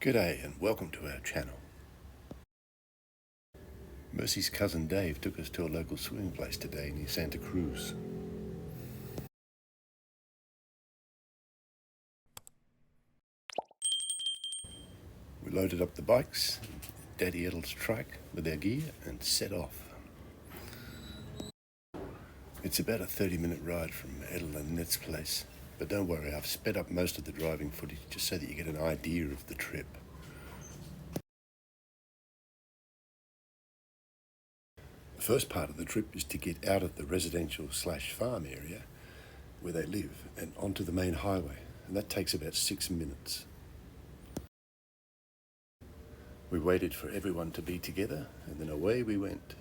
G'day and welcome to our channel. Mercy's cousin Dave took us to a local swimming place today near Santa Cruz. We loaded up the bikes, Daddy Edel's truck with our gear and set off. It's about a 30-minute ride from Edel and Net's place, but don't worry, I've sped up most of the driving footage just so that you get an idea of the trip. The first part of the trip is to get out of the residential/farm area where they live and onto the main highway, and that takes about 6 minutes. We waited for everyone to be together and then away we went.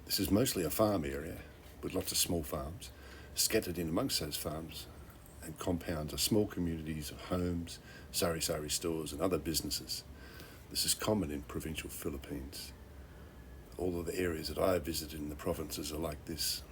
This is mostly a farm area with lots of small farms. Scattered in amongst those farms and compounds are small communities of homes, sari-sari stores and other businesses. This is common in provincial Philippines. All of the areas that I have visited in the provinces are like this.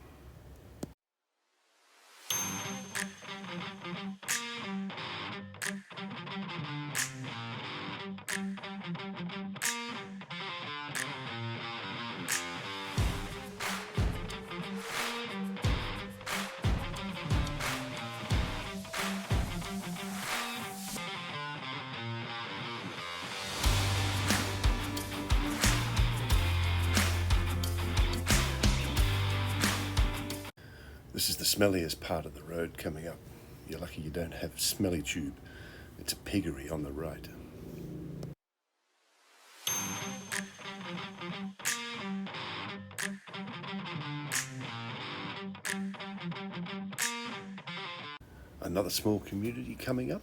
This is the smelliest part of the road coming up. You're lucky you don't have smelly tube. It's a piggery on the right. Another small community coming up.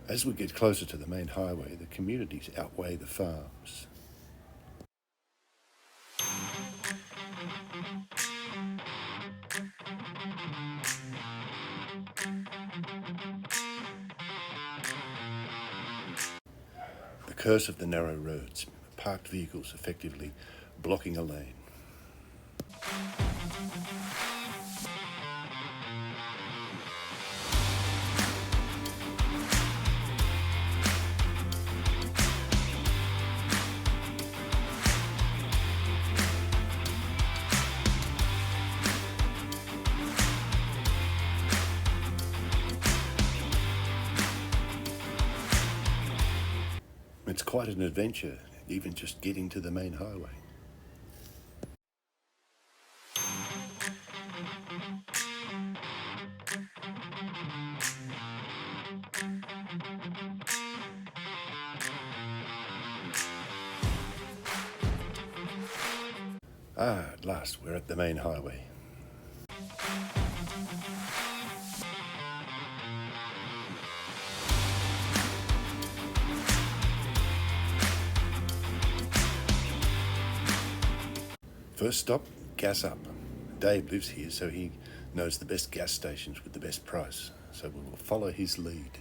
As we get closer to the main highway, the communities outweigh the farms. The curse of the narrow roads, parked vehicles effectively blocking a lane. It's quite an adventure, even just getting to the main highway. At last we're at the main highway. First stop, gas up. Dave lives here, so he knows the best gas stations with the best price, so we will follow his lead.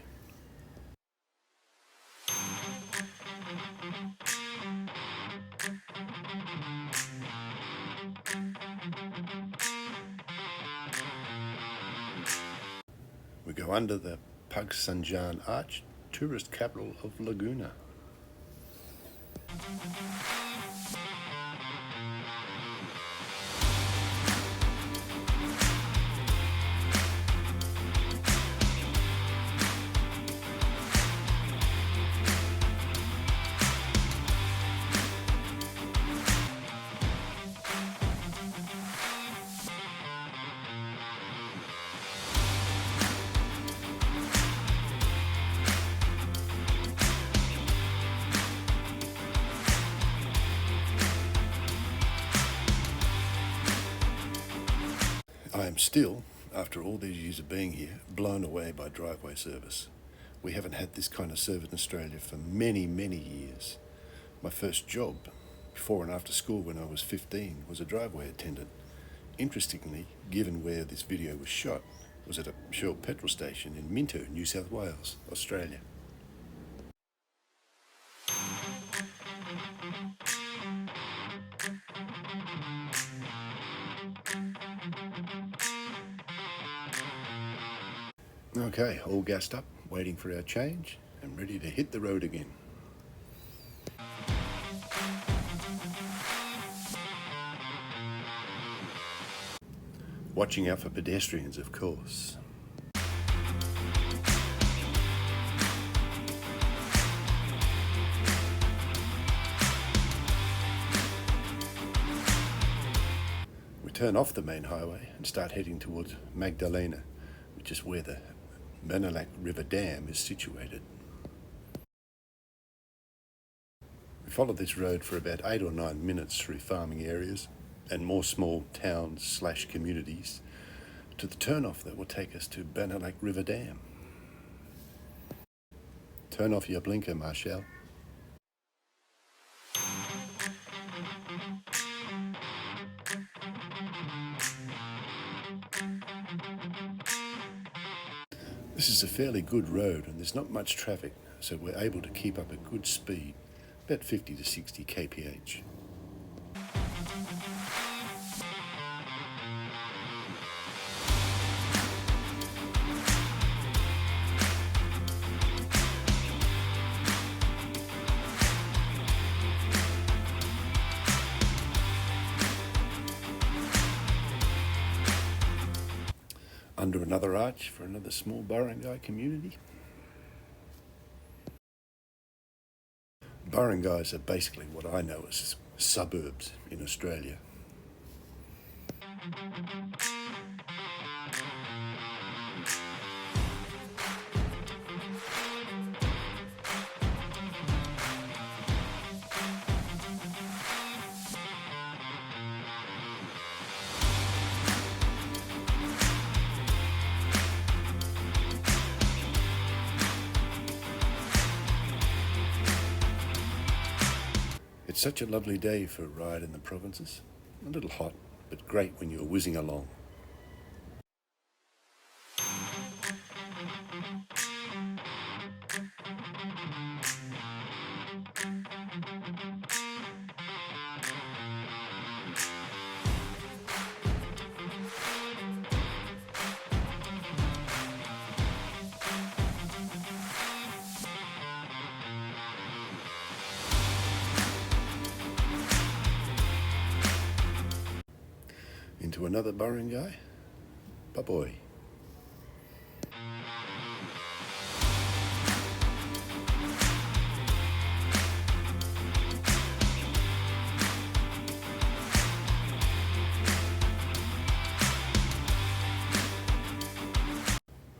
We go under the Pagsanjan Arch, tourist capital of Laguna. I am still, after all these years of being here, blown away by driveway service. We haven't had this kind of service in Australia for many, many years. My first job, before and after school when I was 15, was a driveway attendant. Interestingly, given where this video was shot, was at a Shell petrol station in Minto, New South Wales, Australia. Okay, all gassed up, waiting for our change and ready to hit the road again. Watching out for pedestrians, of course. We turn off the main highway and start heading towards Magdalena, which is where the Balanac River Dam is situated. We followed this road for about 8 or 9 minutes through farming areas and more small towns/communities to the turnoff that will take us to Balanac River Dam. Turn off your blinker, Marshall. This is a fairly good road and there's not much traffic, so we're able to keep up a good speed, about 50 to 60 kph. Under another arch for another small barangay community. Barangays are basically what I know as suburbs in Australia. It's such a lovely day for a ride in the provinces. A little hot, but great when you're whizzing along. Into another barangay. Bye-bye.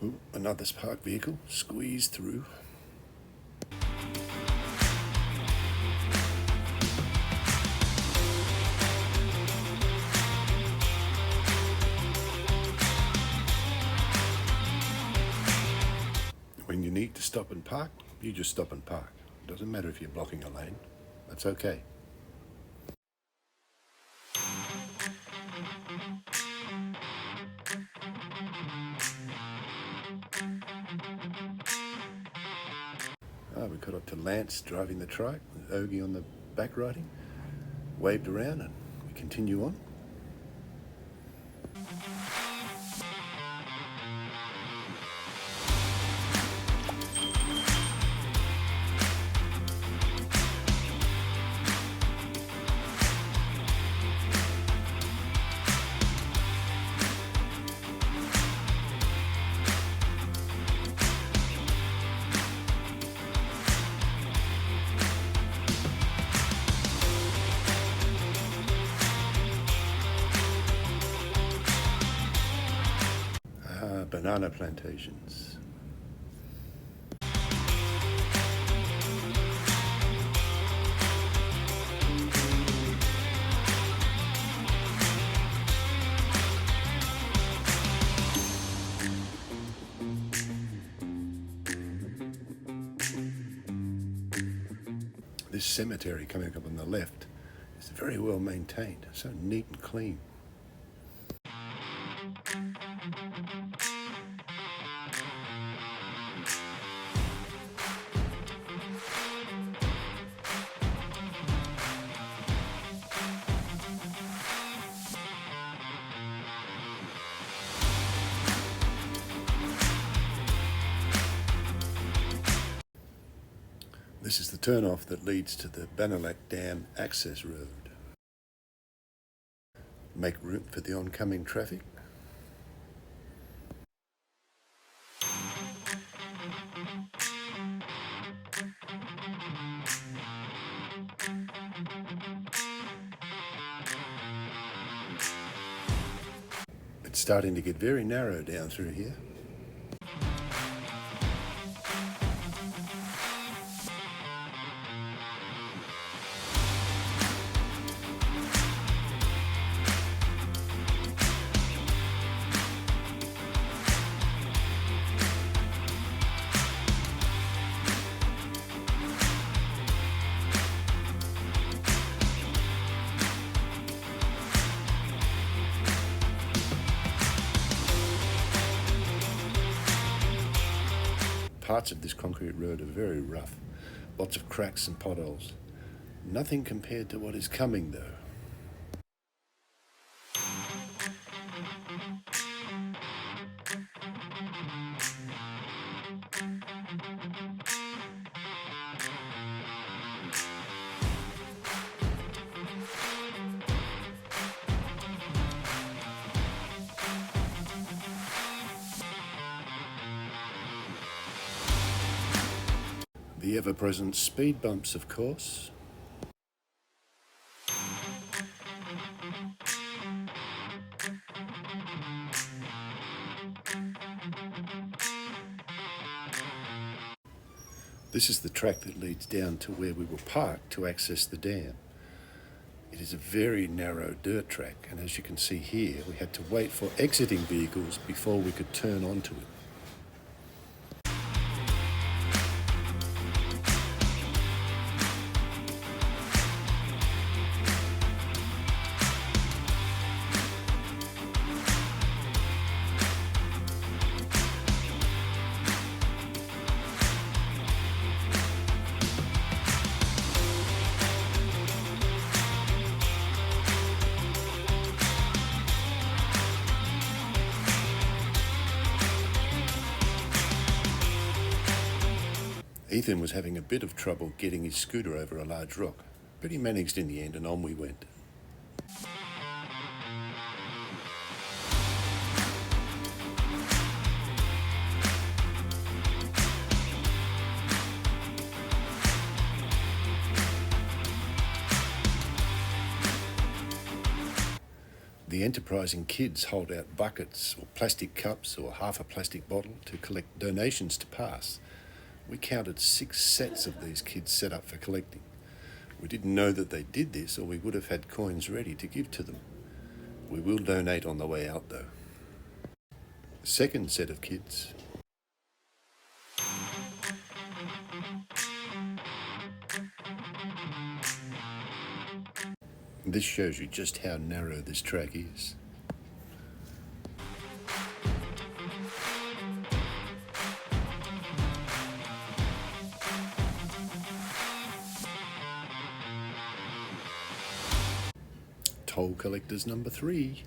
Ooh, another parked vehicle squeezed through. When you need to stop and park, you just stop and park. Doesn't matter if you're blocking a lane. That's okay. We got up to Lance driving the trike with Ogie on the back riding. Waved around and we continue on. Banana plantations. This cemetery coming up on the left is very well maintained, so neat and clean. This is the turnoff that leads to the Balanac Dam access road. Make room for the oncoming traffic. It's starting to get very narrow down through here. Parts of this concrete road are very rough, lots of cracks and potholes. Nothing compared to what is coming though. The ever-present speed bumps, of course. This is the track that leads down to where we will park to access the dam. It is a very narrow dirt track, and as you can see here, we had to wait for exiting vehicles before we could turn onto it. Ethan was having a bit of trouble getting his scooter over a large rock, but he managed in the end and on we went. The enterprising kids hold out buckets or plastic cups or half a plastic bottle to collect donations to pass. We counted 6 sets of these kids set up for collecting. We didn't know that they did this, or we would have had coins ready to give to them. We will donate on the way out though. Second set of kids. This shows you just how narrow this track is. Toll collectors number 3.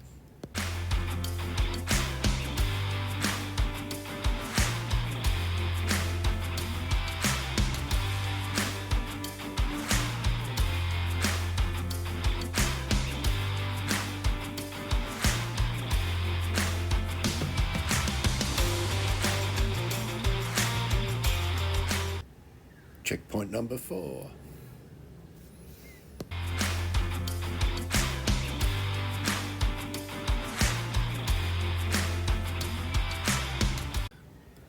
Checkpoint number 4.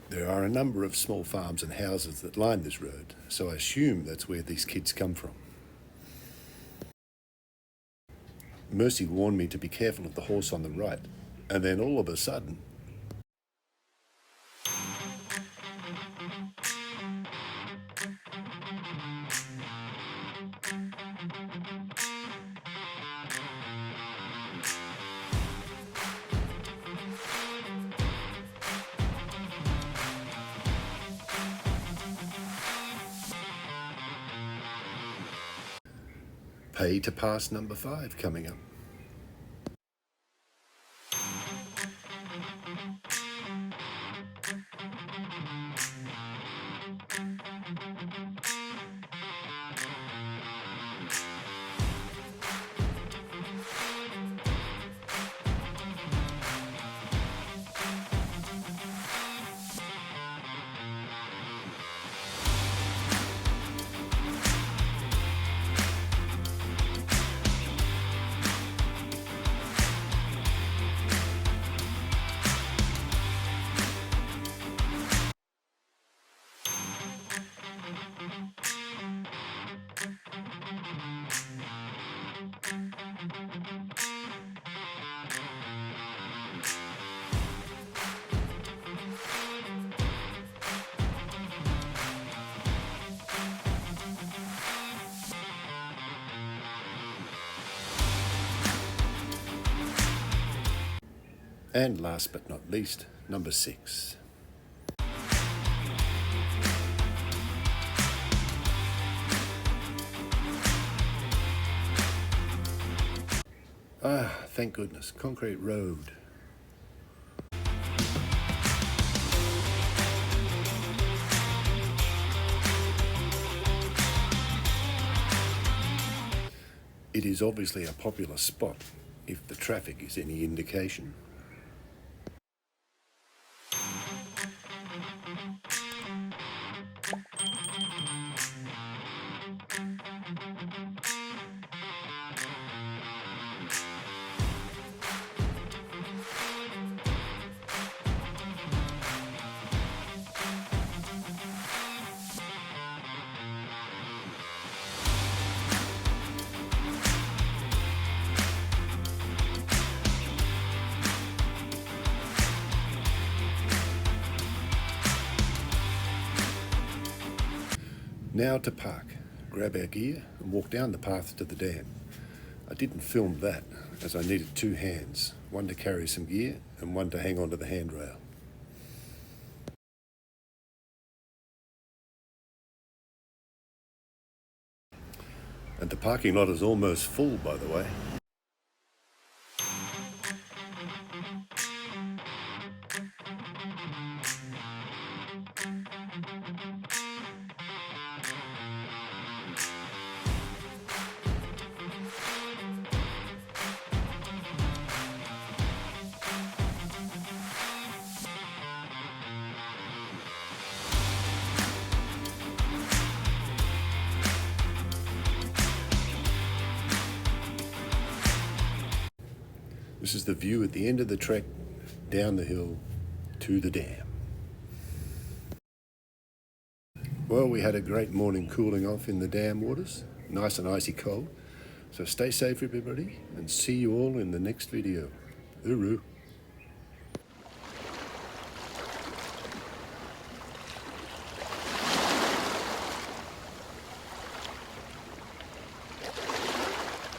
There are a number of small farms and houses that line this road, so I assume that's where these kids come from. Mercy warned me to be careful of the horse on the right, and then all of a sudden, pay to pass number 5 coming up. And last but not least, number 6. Ah, thank goodness, concrete road. It is obviously a popular spot, if the traffic is any indication. Now to park, grab our gear and walk down the path to the dam. I didn't film that as I needed 2 hands, one to carry some gear and one to hang onto the handrail. And the parking lot is almost full, by the way. This is the view at the end of the trek, down the hill to the dam. Well, we had a great morning cooling off in the dam waters, nice and icy cold. So stay safe everybody, and see you all in the next video. Hooroo.